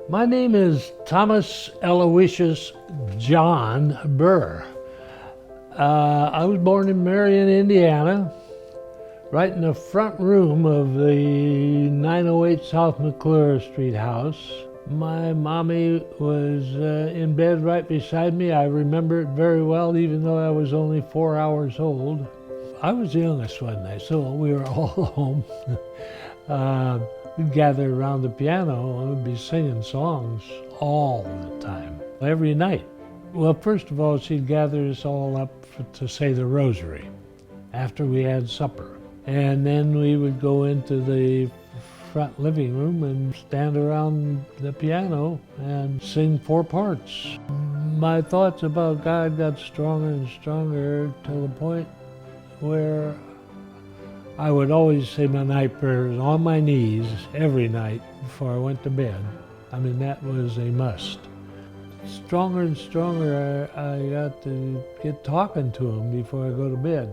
My name is Thomas Aloysius John Burr. I was born in Marion, Indiana, right in the front room of the 908 South McClure Street house. My mommy was in bed right beside me. I remember it very well, even though I was only 4 hours old. I was the youngest one night, so we were all home. We'd gather around the piano and we'd be singing songs all the time, every night. Well, first of all, she'd gather us all up to say the rosary after we had supper. And then we would go into the front living room and stand around the piano and sing 4 parts. My thoughts about God got stronger and stronger to the point where I would always say my night prayers on my knees every night before I went to bed. I mean, that was a must. Stronger and stronger, I got to get talking to him before I go to bed.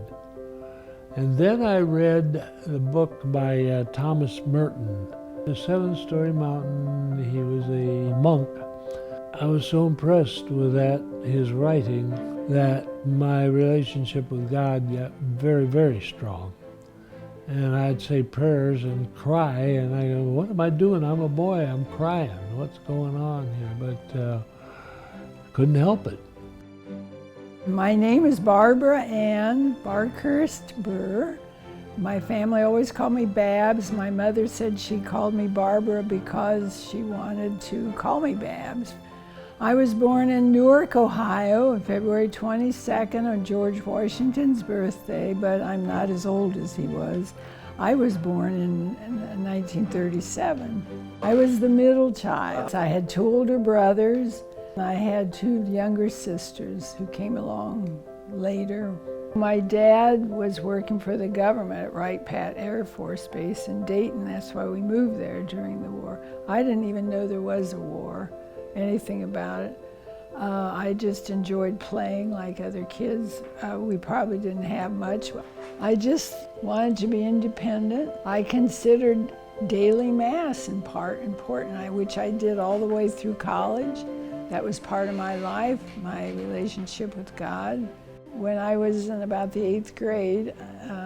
And then I read the book by Thomas Merton, The 7-Story Mountain. He was a monk. I was so impressed with that, his writing, that my relationship with God got very, very strong. And I'd say prayers and cry, and I go, what am I doing? I'm a boy, I'm crying. What's going on here? But couldn't help it. My name is Barbara Ann Barkhurst Burr. My family always called me Babs. My mother said she called me Barbara because she wanted to call me Babs. I was born in Newark, Ohio, on February 22nd on George Washington's birthday, but I'm not as old as he was. I was born in 1937. I was the middle child. I had 2 older brothers. I had 2 younger sisters who came along later. My dad was working for the government at Wright-Patt Air Force Base in Dayton. That's why we moved there during the war. I didn't even know there was a war, anything about it. I just enjoyed playing like other kids. We probably didn't have much. I just wanted to be independent. I considered daily mass in part important, which I did all the way through college. That was part of my life, my relationship with God. When I was in about the 8th grade,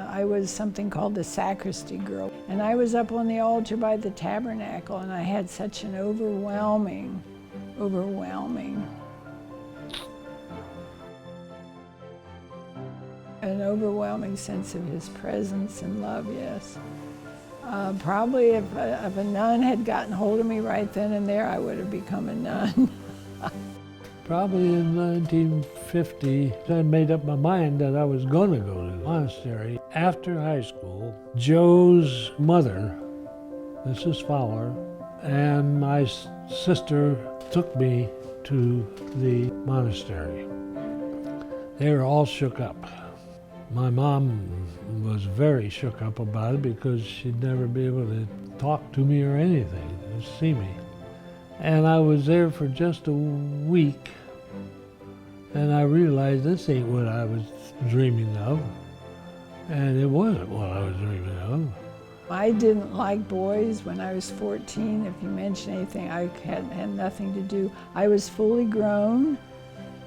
I was something called the sacristy girl. And I was up on the altar by the tabernacle, and I had such an overwhelming sense of his presence and love, yes. Probably if a nun had gotten hold of me right then and there, I would have become a nun. Probably in 1950, I made up my mind that I was going to go to the monastery. After high school, Joe's mother, Mrs. Fowler, and my sister took me to the monastery. They were all shook up. My mom was very shook up about it because she'd never be able to talk to me or anything, just see me. And I was there for just a week, and I realized this ain't what I was dreaming of, and it wasn't what I was dreaming of. I didn't like boys when I was 14. If you mention anything, I had nothing to do. I was fully grown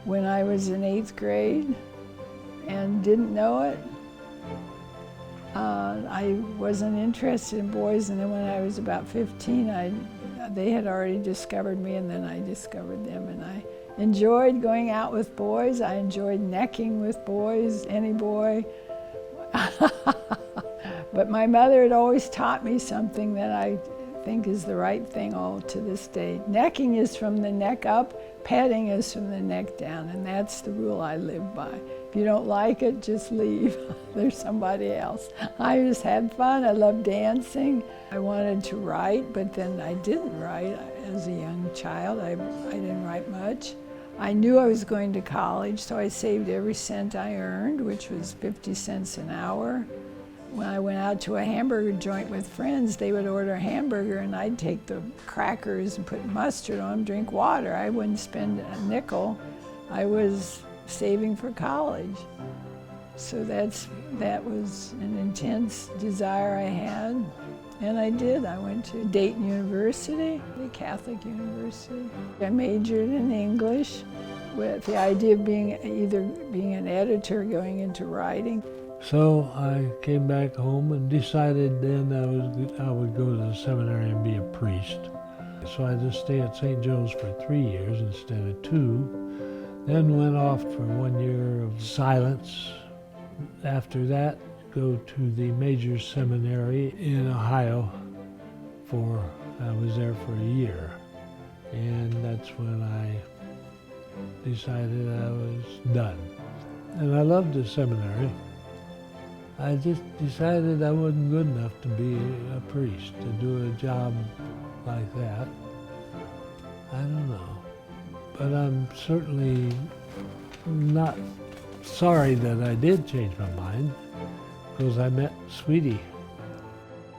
when I was in 8th grade and didn't know it. I wasn't interested in boys, and then when I was about 15, they had already discovered me, and then I discovered them, and I enjoyed going out with boys. I enjoyed necking with boys, any boy. But my mother had always taught me something that I think is the right thing all to this day. Necking is from the neck up, petting is from the neck down, and that's the rule I live by. If you don't like it, just leave. There's somebody else. I just had fun. I loved dancing. I wanted to write, but then I didn't write as a young child. I didn't write much. I knew I was going to college, so I saved every cent I earned, which was 50 cents an hour. When I went out to a hamburger joint with friends, they would order a hamburger, and I'd take the crackers and put mustard on them, drink water. I wouldn't spend a nickel. I was saving for college. So that was an intense desire I had. And I did. I went to Dayton University, the Catholic University. I majored in English with the idea of either being an editor or going into writing. So I came back home and decided then I would go to the seminary and be a priest. So I just stayed at St. Joe's for 3 years instead of 2. Then went off for 1 year of silence. After that, go to the major seminary in Ohio I was there for a year. And that's when I decided I was done. And I loved the seminary. I just decided I wasn't good enough to be a priest, to do a job like that. I don't know. But I'm certainly not sorry that I did change my mind, because I met Sweetie.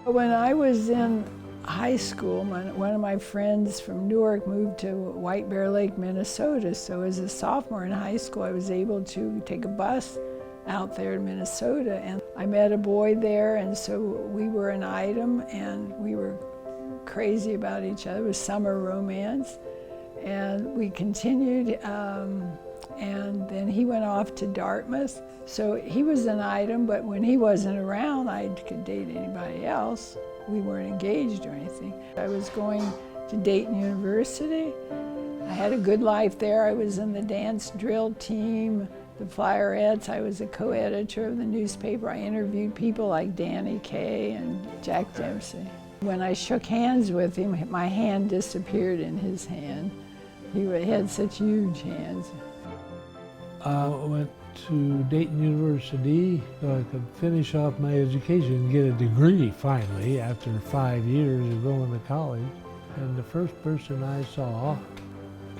When I was in high school, one of my friends from Newark moved to White Bear Lake, Minnesota. So as a sophomore in high school, I was able to take a bus out there in Minnesota, and I met a boy there, and so we were an item, and we were crazy about each other. It was summer romance, and we continued, and then he went off to Dartmouth. So he was an item, but when he wasn't around, I could date anybody else. We weren't engaged or anything. I was going to Dayton University. I had a good life there. I was in the dance drill team, the Flyerettes. I was a co-editor of the newspaper. I interviewed people like Danny Kaye and Jack Dempsey. When I shook hands with him, my hand disappeared in his hand. He had such huge hands. I went to Dayton University so I could finish off my education and get a degree finally after 5 years of going to college. And the first person I saw,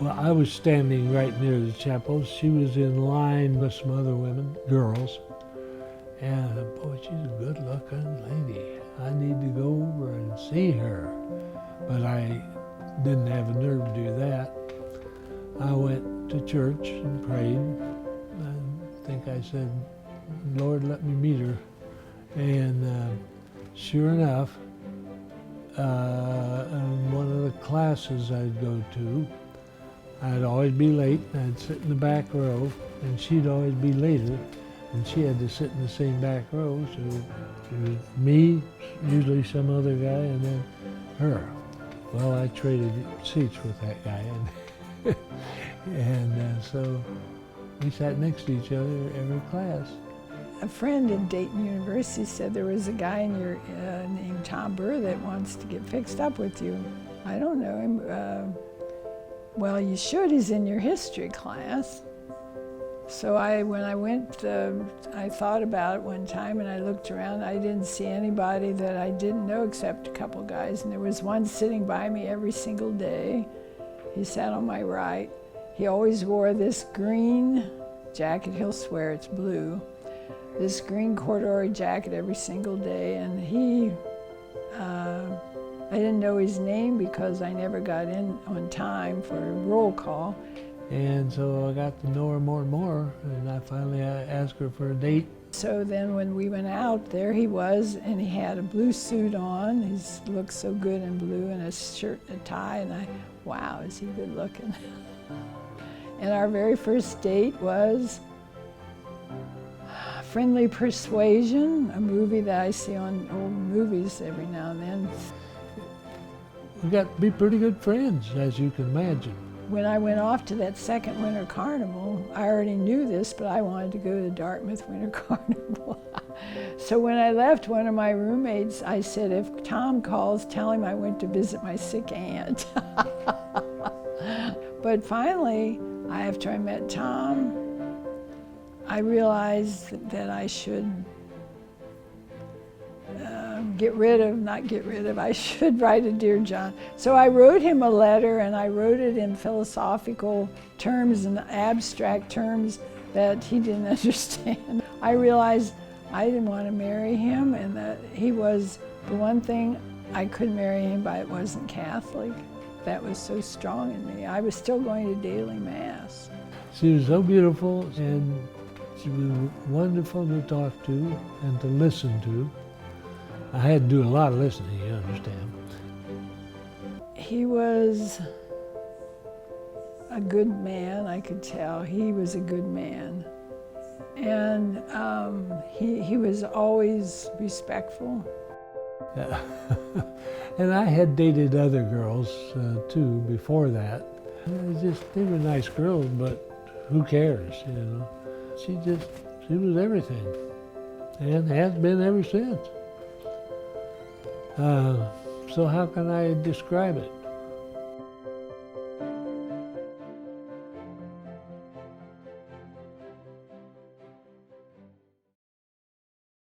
well, I was standing right near the chapel. She was in line with some other women, girls. And boy, she's a good looking lady. I need to go over and see her. But I didn't have the nerve to do that. I went to church and prayed. I think I said, Lord, let me meet her. And sure enough, in one of the classes I'd go to, I'd always be late, and I'd sit in the back row, and she'd always be later, and she had to sit in the same back row, so it was me, usually some other guy, and then her. Well, I traded seats with that guy, and so we sat next to each other every class. A friend in Dayton University said there was a guy named Tom Burr that wants to get fixed up with you. I don't know him. Well, you should. He's in your history class. So when I went, I thought about it one time, and I looked around. I didn't see anybody that I didn't know except a couple guys. And there was one sitting by me every single day. He sat on my right. He always wore this green jacket. He'll swear it's blue. This green corduroy jacket every single day. And I didn't know his name because I never got in on time for a roll call. And so I got to know her more and more, and I finally asked her for a date. So then when we went out, there he was, and he had a blue suit on. He looked so good in blue, and a shirt and a tie, and wow, is he good looking. And our very first date was Friendly Persuasion, a movie that I see on old movies every now and then. We got to be pretty good friends, as you can imagine. When I went off to that second Winter Carnival, I already knew this, but I wanted to go to the Dartmouth Winter Carnival. So when I left, one of my roommates, I said, if Tom calls, tell him I went to visit my sick aunt. But finally, after I met Tom, I realized that I should I should write a Dear John. So I wrote him a letter, and I wrote it in philosophical terms and abstract terms that he didn't understand. I realized I didn't want to marry him, and that he was the one thing I could marry him by. It wasn't Catholic. That was so strong in me. I was still going to daily Mass. She was so beautiful, and she was wonderful to talk to and to listen to. I had to do a lot of listening, understand. He was a good man, I could tell. He was a good man. And he was always respectful. Yeah. And I had dated other girls too before that. They were nice girls, but who cares, you know? She was everything, and has been ever since. So how can I describe it?